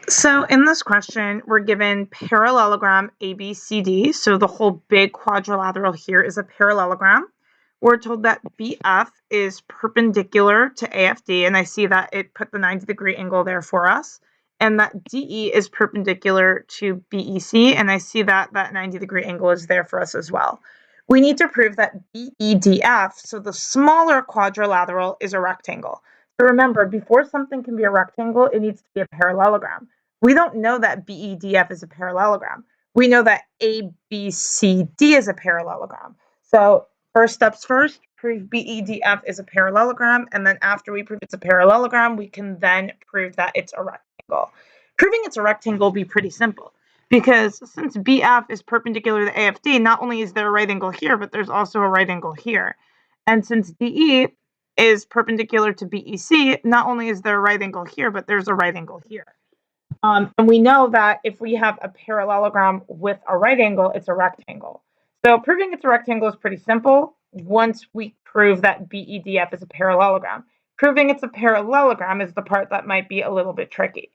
So in this question, we're given parallelogram ABCD. So the whole big quadrilateral here is a parallelogram. We're told that BF is perpendicular to AFD, and I see that it put the 90-degree angle there for us, and that DE is perpendicular to BEC, and I see that that 90-degree angle is there for us as well. We need to prove that BEDF, so the smaller quadrilateral, is a rectangle. So remember, before something can be a rectangle, it needs to be a parallelogram. We don't know that BEDF is a parallelogram. We know that ABCD is a parallelogram. So first steps first, prove BEDF is a parallelogram, and then after we prove it's a parallelogram, we can then prove that it's a rectangle. Proving it's a rectangle will be pretty simple, because since BF is perpendicular to AFD, not only is there a right angle here, but there's also a right angle here. And since DE is perpendicular to BEC, not only is there a right angle here, but there's a right angle here. And we know that if we have a parallelogram with a right angle, it's a rectangle. So proving it's a rectangle is pretty simple once we prove that BEDF is a parallelogram. Proving it's a parallelogram is the part that might be a little bit tricky.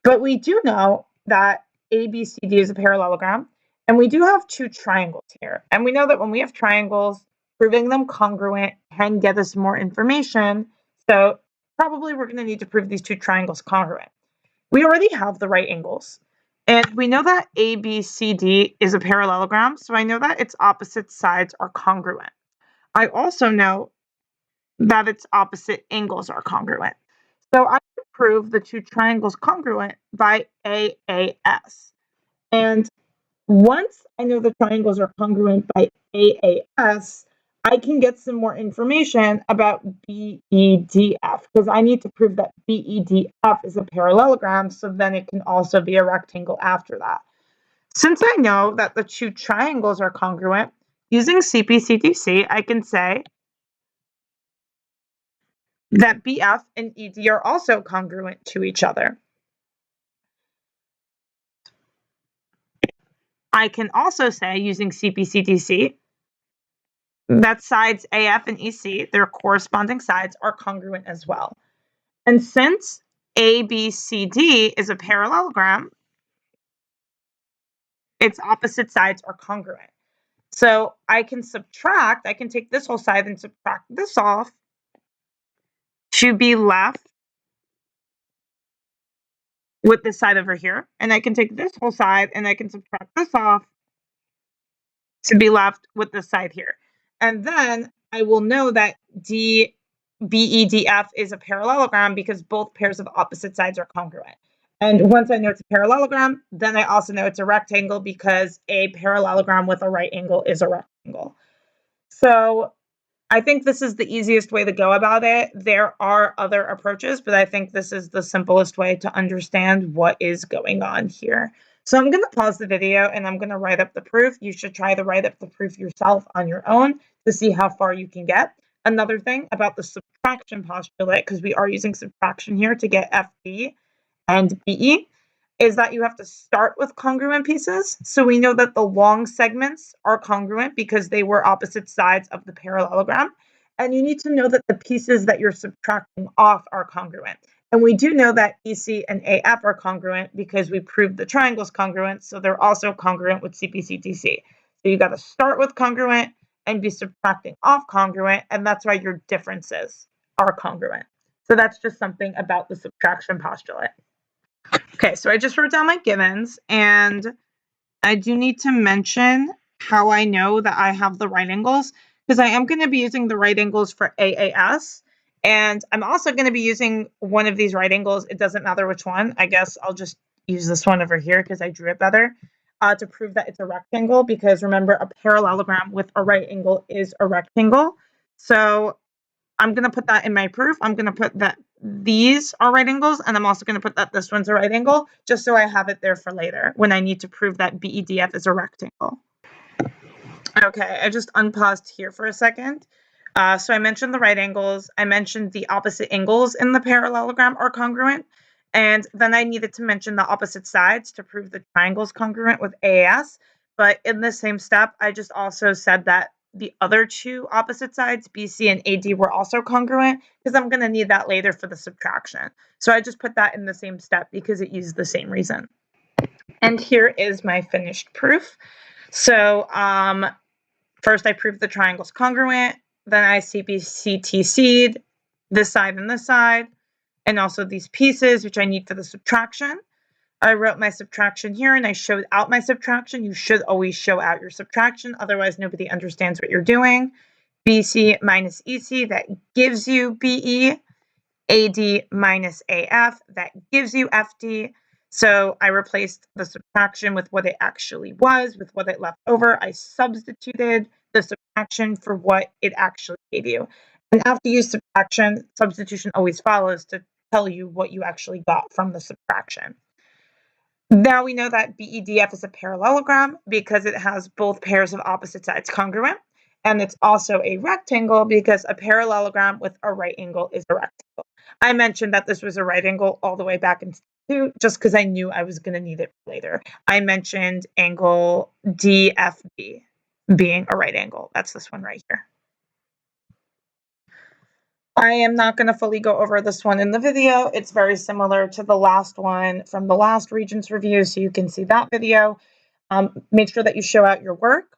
But we do know that ABCD is a parallelogram, and we do have two triangles here. And we know that when we have triangles, proving them congruent can get us more information. So probably we're going to need to prove these two triangles congruent. We already have the right angles. And we know that ABCD is a parallelogram, so I know that its opposite sides are congruent. I also know that its opposite angles are congruent. So I can prove the two triangles congruent by AAS. And once I know the triangles are congruent by AAS, I can get some more information about BEDF, because I need to prove that BEDF is a parallelogram, so then it can also be a rectangle after that. Since I know that the two triangles are congruent, using CP/CDC, I can say that BF and ED are also congruent to each other. I can also say, using CP/CDC, that sides AF and EC, their corresponding sides, are congruent as well. And since ABCD is a parallelogram, its opposite sides are congruent. So I can subtract, I can take this whole side and subtract this off to be left with this side over here. And I can take this whole side and I can subtract this off to be left with this side here. And then I will know that BEDF is a parallelogram because both pairs of opposite sides are congruent. And once I know it's a parallelogram, then I also know it's a rectangle because a parallelogram with a right angle is a rectangle. So I think this is the easiest way to go about it. There are other approaches, but I think this is the simplest way to understand what is going on here. So I'm going to pause the video and I'm going to write up the proof. You should try to write up the proof yourself on your own to see how far you can get. Another thing about the subtraction postulate, because we are using subtraction here to get FD and BE, is that you have to start with congruent pieces. So we know that the long segments are congruent because they were opposite sides of the parallelogram. And you need to know that the pieces that you're subtracting off are congruent. And we do know that EC and AF are congruent because we proved the triangle's congruent, so they're also congruent with CP/CDC. So you got to start with congruent and be subtracting off congruent, and that's why your differences are congruent. So that's just something about the subtraction postulate. Okay, so I just wrote down my givens, and I do need to mention how I know that I have the right angles, because I am going to be using the right angles for AAS, and I'm also going to be using one of these right angles. It doesn't matter which one. I guess I'll just use this one over here because I drew it better to prove that it's a rectangle, because remember, a parallelogram with a right angle is a rectangle. So I'm going to put that in my proof. I'm going to put that these are right angles, and I'm also going to put that this one's a right angle, just so I have it there for later when I need to prove that BEDF is a rectangle. Okay, I just unpaused here for a second. So I mentioned the right angles. I mentioned the opposite angles in the parallelogram are congruent. And then I needed to mention the opposite sides to prove the triangle's congruent with AAS. But in the same step, I just also said that the other two opposite sides, BC and AD, were also congruent because I'm going to need that later for the subtraction. So I just put that in the same step because it used the same reason. And here is my finished proof. So first I proved the triangle's congruent, then I CBCTC'd this side and this side, and also these pieces, which I need for the subtraction. I wrote my subtraction here and I showed out my subtraction. You should always show out your subtraction, otherwise nobody understands what you're doing. BC minus EC, that gives you BE. AD minus AF, that gives you FD. So I replaced the subtraction with what it actually was, with what it left over. I substituted the subtraction for what it actually gave you. And after you use subtraction, substitution always follows to tell you what you actually got from the subtraction. Now we know that BEDF is a parallelogram because it has both pairs of opposite sides congruent. And it's also a rectangle because a parallelogram with a right angle is a rectangle. I mentioned that this was a right angle all the way back in 2 just because I knew I was going to need it later. I mentioned angle DFB being a right angle. That's this one right here. I am not going to fully go over this one in the video. It's very similar to the last one from the last Regents review, so you can see that video. Make sure that you show out your work.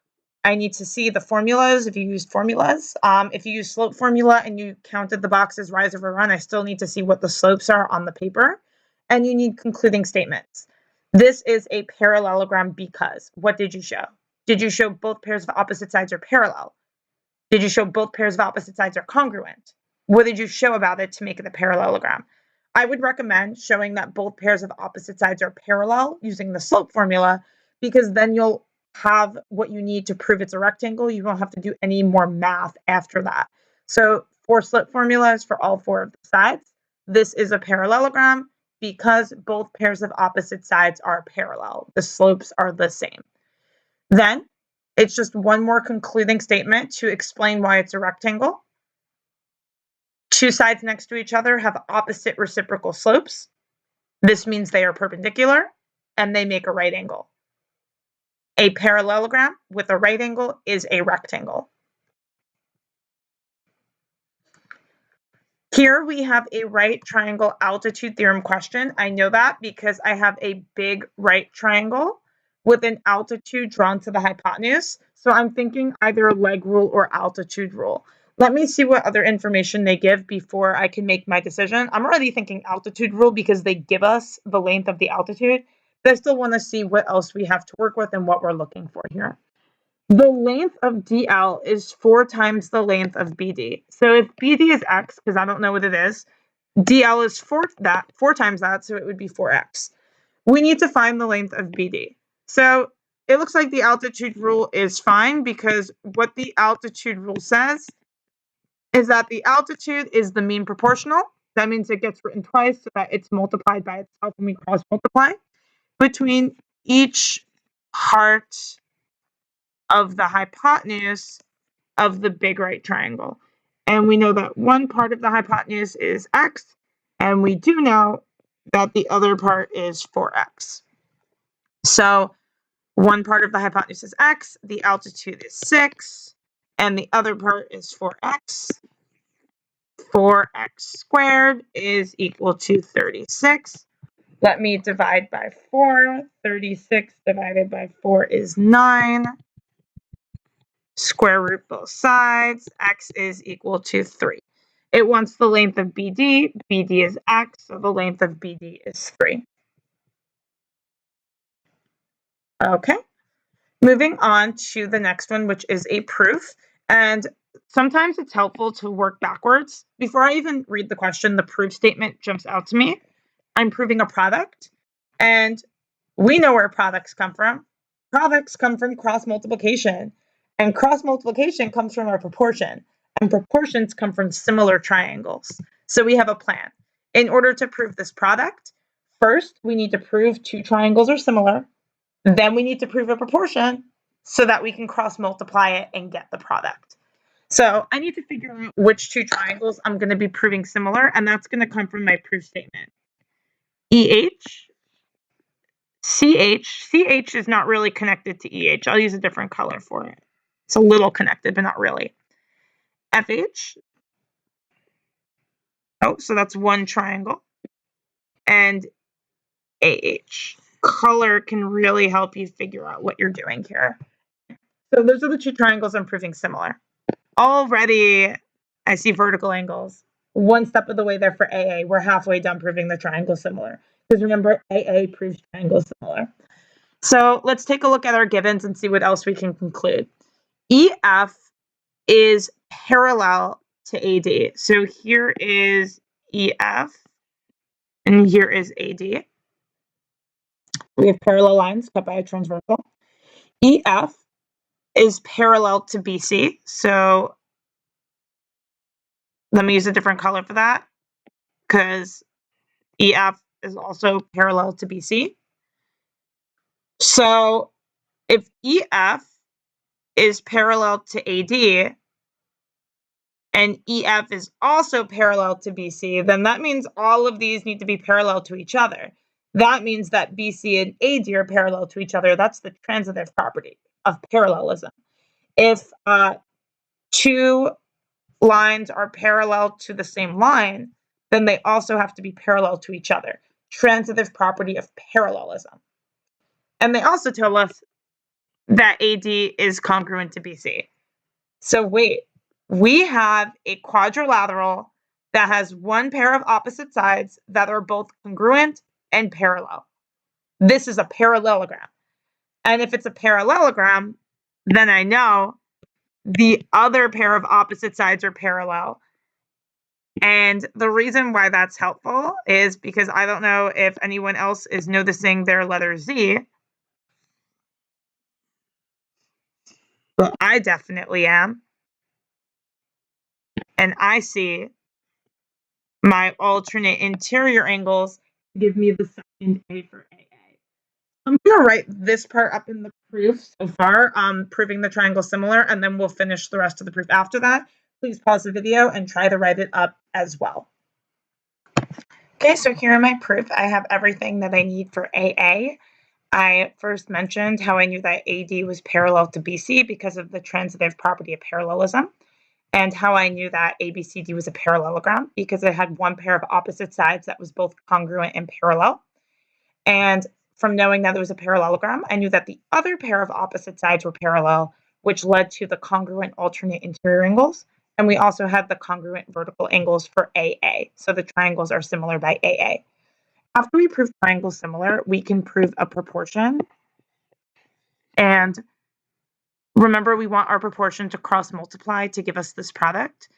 I need to see the formulas if you used formulas. If you use slope formula and you counted the boxes rise over run, I still need to see what the slopes are on the paper. And you need concluding statements. This is a parallelogram because what did you show? Did you show both pairs of opposite sides are parallel? Did you show both pairs of opposite sides are congruent? What did you show about it to make it a parallelogram? I would recommend showing that both pairs of opposite sides are parallel using the slope formula, because then you'll have what you need to prove it's a rectangle. You won't have to do any more math after that. So 4 slope formulas for all 4 of the sides. This is a parallelogram because both pairs of opposite sides are parallel. The slopes are the same. Then it's just one more concluding statement to explain why it's a rectangle. 2 sides next to each other have opposite reciprocal slopes. This means they are perpendicular and they make a right angle. A parallelogram with a right angle is a rectangle. Here we have a right triangle altitude theorem question. I know that because I have a big right triangle with an altitude drawn to the hypotenuse. So I'm thinking either leg rule or altitude rule. Let me see what other information they give before I can make my decision. I'm already thinking altitude rule because they give us the length of the altitude, but I still want to see what else we have to work with and what we're looking for here. The length of DL is 4 times the length of BD. So if BD is X, because I don't know what it is, DL is 4 times that, so it would be 4X. We need to find the length of BD. So it looks like the altitude rule is fine because what the altitude rule says is that the altitude is the mean proportional. That means it gets written twice so that it's multiplied by itself when we cross multiply between each part of the hypotenuse of the big right triangle. And we know that one part of the hypotenuse is X, and we do know that the other part is 4X. So one part of the hypotenuse is X, the altitude is 6, and the other part is 4X. 4X squared is equal to 36. Let me divide by 4. 36 divided by 4 is 9. Square root both sides. X is equal to 3. It wants the length of BD. BD is X, so the length of BD is 3. Okay. Moving on to the next one, which is a proof. And sometimes it's helpful to work backwards. Before I even read the question, the proof statement jumps out to me. I'm proving a product, and we know where products come from. Products come from cross multiplication, and cross multiplication comes from a proportion, and proportions come from similar triangles. So we have a plan. In order to prove this product, first we need to prove 2 triangles are similar. Then we need to prove a proportion so that we can cross multiply it and get the product. So I need to figure out which 2 triangles I'm going to be proving similar, and that's going to come from my proof statement. EH, CH. CH is not really connected to EH. I'll use a different color for it. It's a little connected, but not really. FH. Oh, so that's one triangle. And AH. Color can really help you figure out what you're doing here. So those are the two triangles I'm proving similar. Already, I see vertical angles. One step of the way there for AA. We're halfway done proving the triangle similar. Because remember, AA proves triangle similar. So let's take a look at our givens and see what else we can conclude. EF is parallel to AD. So here is EF, and here is AD. We have parallel lines cut by a transversal. EF is parallel to BC. So let me use a different color for that because EF is also parallel to BC. So if EF is parallel to AD and EF is also parallel to BC, then that means all of these need to be parallel to each other. That means that BC and AD are parallel to each other. That's the transitive property of parallelism. If two lines are parallel to the same line, then they also have to be parallel to each other. Transitive property of parallelism. And they also tell us that AD is congruent to BC. So wait, we have a quadrilateral that has one pair of opposite sides that are both congruent and parallel. This is a parallelogram. And if it's a parallelogram, then I know the other pair of opposite sides are parallel. And the reason why that's helpful is because I don't know if anyone else is noticing their letter Z, but I definitely am. And I see my alternate interior angles give me the second A for AA. I'm going to write this part up in the proof so far, proving the triangle similar, and then we'll finish the rest of the proof after that. Please pause the video and try to write it up as well. Okay, so here in my proof, I have everything that I need for AA. I first mentioned how I knew that AD was parallel to BC because of the transitive property of parallelism, and how I knew that ABCD was a parallelogram because it had one pair of opposite sides that was both congruent and parallel. And from knowing that there was a parallelogram, I knew that the other pair of opposite sides were parallel, which led to the congruent alternate interior angles. And we also had the congruent vertical angles for AA. So the triangles are similar by AA. After we prove triangles similar, we can prove a proportion. And remember, we want our proportion to cross multiply to give us this product.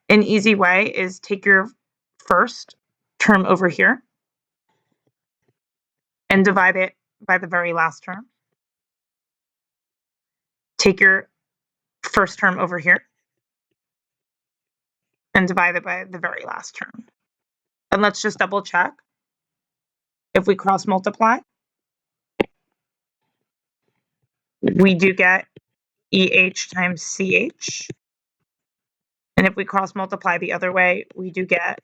An easy way is take your first term over here and divide it by the very last term. Take your first term over here and divide it by the very last term. And let's just double check. If we cross multiply, we do get EH times CH. And if we cross multiply the other way, we do get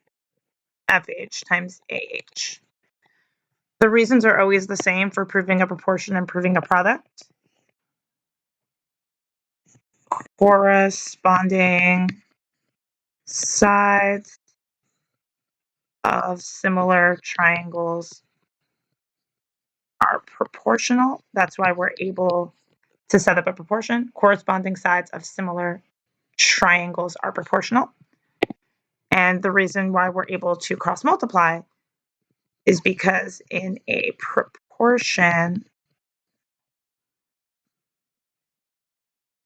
FH times AH. The reasons are always the same for proving a proportion and proving a product. Corresponding sides of similar triangles are proportional. That's why we're able to set up a proportion. Corresponding sides of similar triangles are proportional. And the reason why we're able to cross multiply is because in a proportion,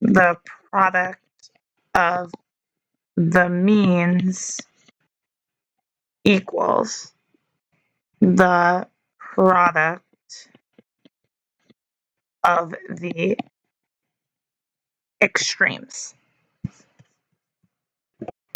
the product of the means equals the product of the extremes.